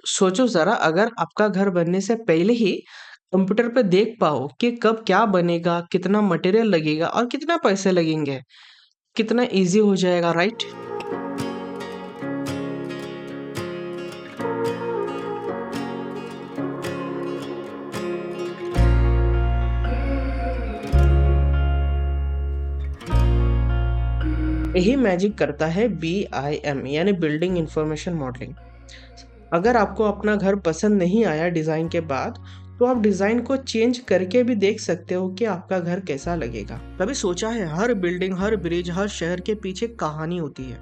सोचो ज़रा, अगर आपका घर बनने से पहले ही कंप्यूटर पे देख पाओ कि कब क्या बनेगा, कितना मटेरियल लगेगा और कितना पैसे लगेंगे, कितना इजी हो जाएगा, राइट? यही मैजिक करता है BIM यानी बिल्डिंग इंफॉर्मेशन मॉडलिंग। अगर आपको अपना घर पसंद नहीं आया डिज़ाइन के बाद, तो आप डिज़ाइन को चेंज करके भी देख सकते हो कि आपका घर कैसा लगेगा। कभी सोचा है, हर बिल्डिंग, हर ब्रिज, हर शहर के पीछे कहानी होती है।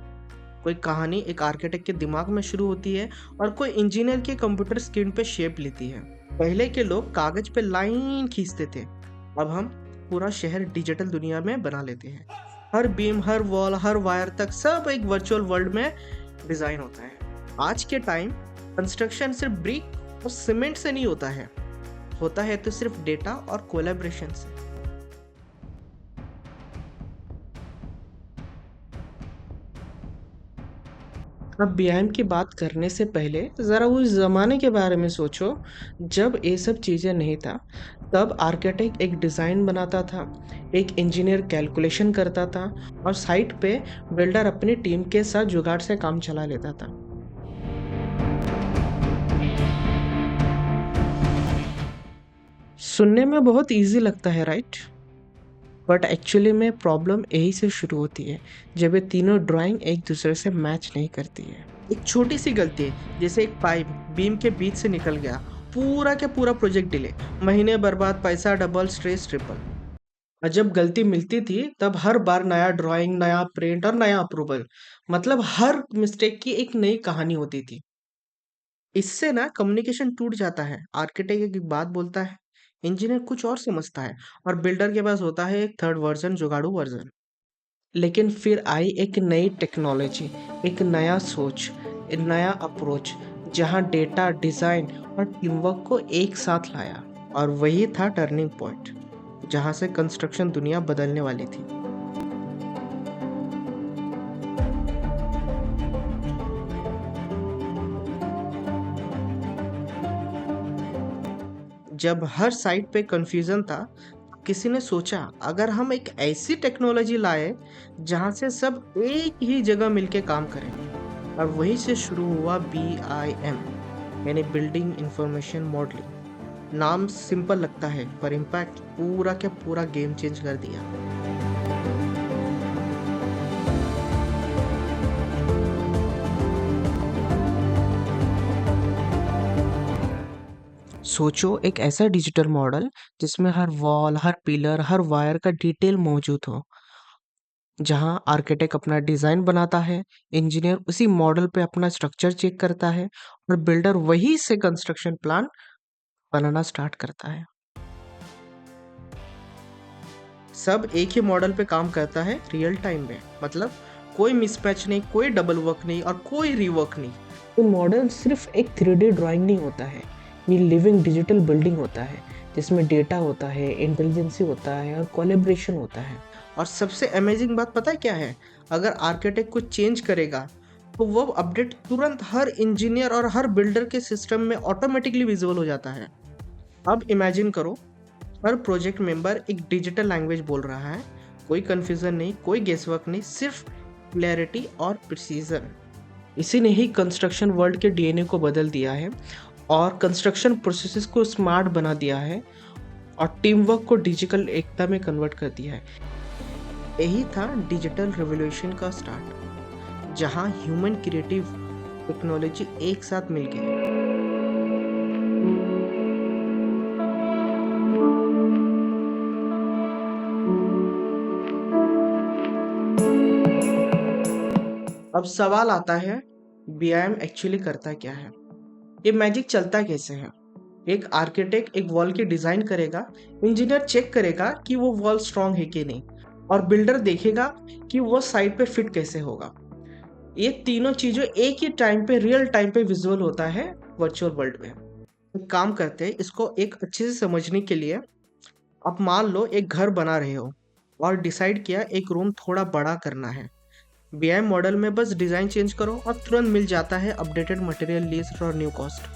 कोई कहानी एक आर्किटेक्ट के दिमाग में शुरू होती है और कोई इंजीनियर के कंप्यूटर स्क्रीन पे शेप लेती है। पहले के लोग कागज पे लाइन खींचते थे, अब हम पूरा शहर डिजिटल दुनिया में बना लेते हैं। हर बीम, हर वॉल, हर वायर तक सब एक वर्चुअल वर्ल्ड में डिजाइन होता है। आज के टाइम कंस्ट्रक्शन सिर्फ ब्रिक और सीमेंट से नहीं होता है तो सिर्फ डेटा और कोलैबोरेशन से। अब बीआईएम की बात करने से पहले ज़रा उस ज़माने के बारे में सोचो, जब ये सब चीज़ें नहीं था। तब आर्किटेक्ट एक डिज़ाइन बनाता था, एक इंजीनियर कैलकुलेशन करता था और साइट पे बिल्डर अपनी टीम के साथ जुगाड़ से काम चला लेता था। सुनने में बहुत इजी लगता है, राइट? बट एक्चुअली में प्रॉब्लम यही से शुरू होती है, जब ये तीनों ड्राइंग एक दूसरे से मैच नहीं करती है। एक छोटी सी गलती, जैसे एक पाइप बीम के बीच से निकल गया, पूरा का पूरा प्रोजेक्ट डिले, महीने बर्बाद, पैसा डबल, स्ट्रेस ट्रिपल। और जब गलती मिलती थी तब हर बार नया ड्राइंग, नया प्रिंट और नया अप्रूवल। मतलब हर मिस्टेक की एक नई कहानी होती थी। इससे ना कम्युनिकेशन टूट जाता है। आर्किटेक्ट एक बात बोलता है, इंजीनियर कुछ और समझता है, और बिल्डर के पास होता है एक थर्ड वर्जन, जुगाड़ू वर्जन। लेकिन फिर आई एक नई टेक्नोलॉजी, एक नया सोच, एक नया अप्रोच, जहां डेटा, डिजाइन और टीमवर्क को एक साथ लाया। और वही था टर्निंग पॉइंट, जहां से कंस्ट्रक्शन दुनिया बदलने वाली थी। जब हर साइट पे कंफ्यूजन था, किसी ने सोचा, अगर हम एक ऐसी टेक्नोलॉजी लाए जहां से सब एक ही जगह मिलके काम करें। और वहीं से शुरू हुआ BIM यानी बिल्डिंग इंफॉर्मेशन मॉडलिंग। नाम सिंपल लगता है पर इम्पैक्ट पूरा का पूरा गेम चेंज कर दिया। सोचो, एक ऐसा डिजिटल मॉडल जिसमें हर वॉल, हर पिलर, हर वायर का डिटेल मौजूद हो, जहां आर्किटेक्ट अपना डिजाइन बनाता है, इंजीनियर उसी मॉडल पे अपना स्ट्रक्चर चेक करता है और बिल्डर वही से कंस्ट्रक्शन प्लान बनाना स्टार्ट करता है। सब एक ही मॉडल पे काम करता है रियल टाइम में। मतलब कोई मिसमैच नहीं, कोई डबल वर्क नहीं और कोई रीवर्क नहीं। तो मॉडल सिर्फ एक 3D ड्राइंग नहीं होता है, ये लिविंग डिजिटल बिल्डिंग होता है, जिसमें डेटा होता है, इंटेलिजेंसी होता है और कोलैबोरेशन होता है। और सबसे अमेजिंग बात पता है क्या है? अगर आर्किटेक्ट कुछ चेंज करेगा तो वो अपडेट तुरंत हर इंजीनियर और हर बिल्डर के सिस्टम में ऑटोमेटिकली विजिबल हो जाता है। अब इमेजिन करो, हर प्रोजेक्ट मेंबर एक डिजिटल लैंग्वेज बोल रहा है। कोई कंफ्यूजन नहीं, कोई गेसवर्क नहीं, सिर्फ क्लैरिटी और प्रिसीजन। इसी ने ही कंस्ट्रक्शन वर्ल्ड के DNA को बदल दिया है और कंस्ट्रक्शन प्रोसेसेस को स्मार्ट बना दिया है और टीम वर्क को डिजिटल एकता में कन्वर्ट कर दिया है। यही था डिजिटल रिवॉल्यूशन का स्टार्ट, जहां ह्यूमन क्रिएटिव टेक्नोलॉजी एक साथ मिल गई। अब सवाल आता है, BIM एक्चुअली करता क्या है? ये मैजिक चलता कैसे है? एक आर्किटेक्ट एक वॉल की डिजाइन करेगा, इंजीनियर चेक करेगा कि वो वॉल स्ट्रांग है कि नहीं, और बिल्डर देखेगा कि वो साइट पे फिट कैसे होगा। ये तीनों चीजें एक ही टाइम पे, रियल टाइम पे विजुअल होता है वर्चुअल वर्ल्ड में। एक काम करते हैं, इसको एक अच्छे से समझने के लिए। आप मान लो एक घर बना रहे हो और डिसाइड किया एक रूम थोड़ा बड़ा करना है। बीआईएम मॉडल में बस डिज़ाइन चेंज करो और तुरंत मिल जाता है अपडेटेड मटेरियल लिस्ट और न्यू कॉस्ट।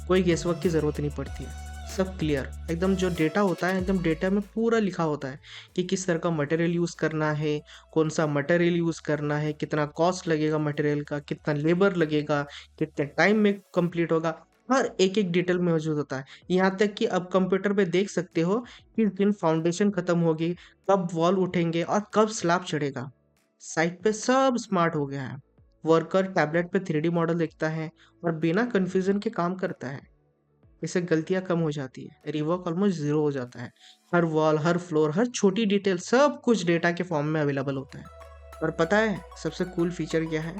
कोई गेसवर्क की ज़रूरत नहीं पड़ती है, सब क्लियर एकदम। जो डेटा होता है एकदम डेटा में पूरा लिखा होता है कि किस तरह का मटेरियल यूज़ करना है, कौन सा मटेरियल यूज़ करना है, कितना कॉस्ट लगेगा मटेरियल का, कितना लेबर लगेगा, कितने टाइम में कंप्लीट होगा। हर एक एक डिटेल में मौजूद होता है। यहाँ तक कि अब कंप्यूटर पे देख सकते हो किस दिन फाउंडेशन खत्म होगी, कब वॉल उठेंगे और कब स्लैब चढ़ेगा। साइट पे सब स्मार्ट हो गया है। वर्कर टैबलेट पे 3D मॉडल देखता है और बिना कंफ्यूजन के काम करता है। इससे गलतियां कम हो जाती है, रिवर्क ऑलमोस्ट जीरो हो जाता है। हर वॉल, हर फ्लोर, हर छोटी डिटेल सब कुछ डेटा के फॉर्म में अवेलेबल होता है। और पता है सबसे कूल फीचर क्या है?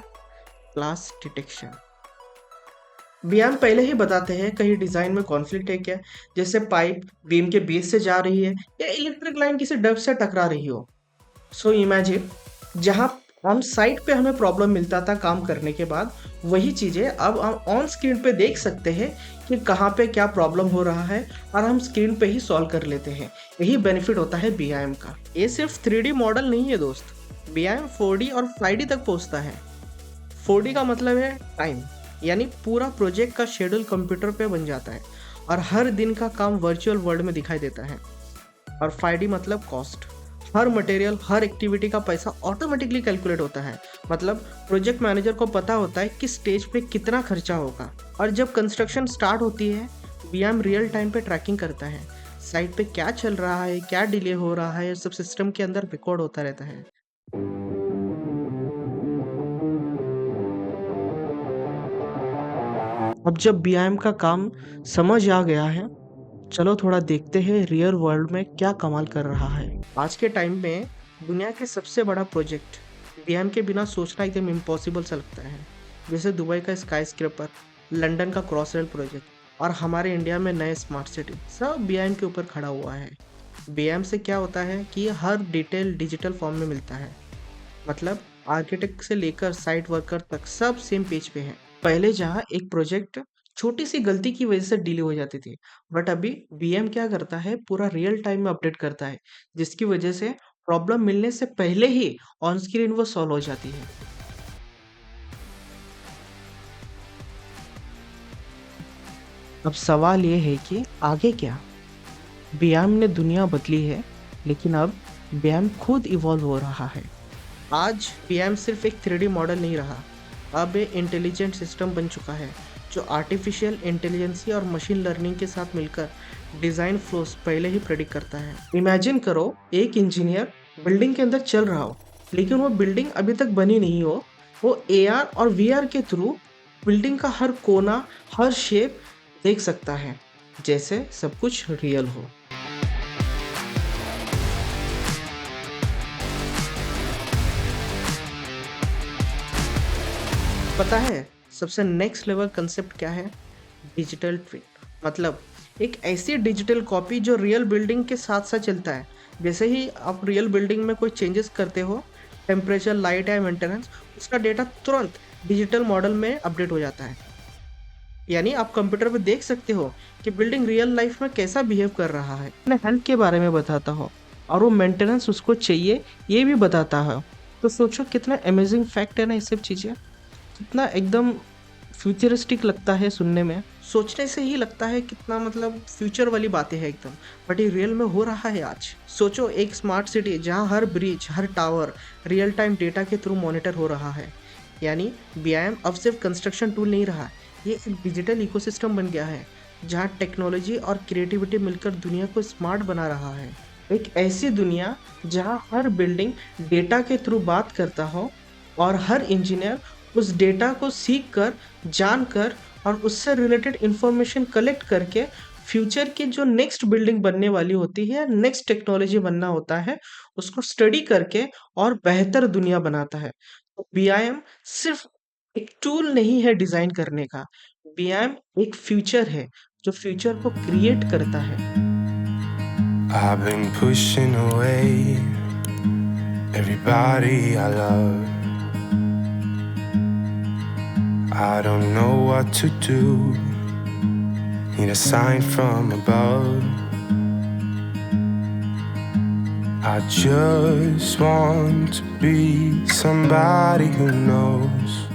Class detection. बीएम पहले ही बताते हैं कहीं डिजाइन में कॉन्फ्लिक्ट है क्या, जैसे पाइप बीम के बेस से जा रही है या इलेक्ट्रिक लाइन किसी डब से टकरा रही हो। सो इमेजिन, जहाँ ऑन साइट पे हमें प्रॉब्लम मिलता था काम करने के बाद, वही चीज़ें अब हम ऑन स्क्रीन पे देख सकते हैं कि कहाँ पे क्या प्रॉब्लम हो रहा है और हम स्क्रीन पे ही सॉल्व कर लेते हैं। यही बेनिफिट होता है बीआईएम का। ये सिर्फ 3D मॉडल नहीं है दोस्त, बीआईएम 4D और 5D तक पहुँचता है। 4D का मतलब है टाइम, यानी पूरा प्रोजेक्ट का शेड्यूल कंप्यूटर पे बन जाता है और हर दिन का काम वर्चुअल वर्ल्ड में दिखाई देता है। और 5D मतलब कॉस्ट, हर मटेरियल, हर एक्टिविटी का पैसा ऑटोमेटिकली कैलकुलेट होता है। मतलब प्रोजेक्ट मैनेजर को पता होता है कि स्टेज पे कितना खर्चा होगा। और जब कंस्ट्रक्शन स्टार्ट होती है, बीएम रियल टाइम पे ट्रैकिंग करता है, साइट पे क्या चल रहा है, क्या डिले हो रहा है, सब सिस्टम के अंदर रिकॉर्ड होता रहता है। अब जब बीआईएम का काम समझ आ गया है, चलो थोड़ा देखते हैं रियल वर्ल्ड में क्या कमाल कर रहा है। आज के टाइम में दुनिया के सबसे बड़ा प्रोजेक्ट बीएम के बिना सोचना एकदम इम्पॉसिबल सा लगता है। जैसे दुबई का स्काई स्क्रैपर, लंदन का क्रॉस रेल प्रोजेक्ट और हमारे इंडिया में नए स्मार्ट सिटी, सब बीएम के ऊपर खड़ा हुआ है। बीएम से क्या होता है कि हर डिटेल डिजिटल फॉर्म में मिलता है। मतलब आर्किटेक्ट से लेकर साइट वर्कर तक सब सेम पेज पे है। पहले जहाँ एक प्रोजेक्ट छोटी सी गलती की वजह से डिले हो जाती थी, बट अभी बीएम क्या करता है, पूरा रियल टाइम में अपडेट करता है, जिसकी वजह से प्रॉब्लम मिलने से पहले ही ऑन स्क्रीन वो सॉल्व हो जाती है। अब सवाल ये है कि आगे क्या? बीएम ने दुनिया बदली है, लेकिन अब बीएम खुद इवॉल्व हो रहा है। आज बीएम सिर्फ एक 3D मॉडल नहीं रहा, अब ये इंटेलिजेंट सिस्टम बन चुका है जो आर्टिफिशियल इंटेलिजेंसी और मशीन लर्निंग के साथ मिलकर डिज़ाइन फ्लोस पहले ही प्रेडिक्ट करता है। इमेजिन करो एक इंजीनियर बिल्डिंग के अंदर चल रहा हो, लेकिन वो बिल्डिंग अभी तक बनी नहीं हो। वो एआर और वीआर के थ्रू बिल्डिंग का हर कोना, हर शेप देख सकता है, जैसे सब कुछ रियल हो। पता है सबसे नेक्स्ट लेवल कंसेप्ट क्या है? Digital twin. मतलब एक ऐसी डिजिटल कॉपी जो रियल बिल्डिंग के साथ साथ चलता है। जैसे ही आप रियल बिल्डिंग में कोई चेंजेस करते हो, टेम्परेचर, लाइट या मेंटेनेंस, उसका डेटा तुरंत डिजिटल मॉडल में अपडेट हो जाता है। यानी आप कंप्यूटर पे देख सकते हो कि बिल्डिंग रियल लाइफ में कैसा बिहेव कर रहा है। अपने हेल्थ के बारे में बताता हो और वो मेंटेनेंस उसको चाहिए ये भी बताता है। तो सोचो कितना अमेजिंग फैक्ट है ना ये सब चीज़ें। कितना एकदम फ्यूचरिस्टिक लगता है सुनने में, सोचने से ही लगता है कितना मतलब फ्यूचर वाली बातें हैं एकदम। बट ये रियल में हो रहा है आज। सोचो एक स्मार्ट सिटी जहाँ हर ब्रिज, हर टावर रियल टाइम डेटा के थ्रू मॉनिटर हो रहा है। यानी बीआईएम अब सिर्फ कंस्ट्रक्शन टूल नहीं रहा, ये एक डिजिटल इकोसिस्टम बन गया है जहाँ टेक्नोलॉजी और क्रिएटिविटी मिलकर दुनिया को स्मार्ट बना रहा है। एक ऐसी दुनिया जहाँ हर बिल्डिंग डेटा के थ्रू बात करता हो और हर इंजीनियर उस डेटा को सीख कर, जान कर और उससे रिलेटेड इंफॉर्मेशन कलेक्ट करके फ्यूचर की जो नेक्स्ट बिल्डिंग बनने वाली होती है, नेक्स्ट टेक्नोलॉजी बनना होता है, उसको स्टडी करके और बेहतर दुनिया बनाता है। तो बीआईएम सिर्फ एक टूल नहीं है डिजाइन करने का, बीआईएम एक फ्यूचर है जो फ्यूचर को क्रिएट करता है। I've been pushing away everybody I love. I don't know what to do. Need a sign from above. I just want to be somebody who knows.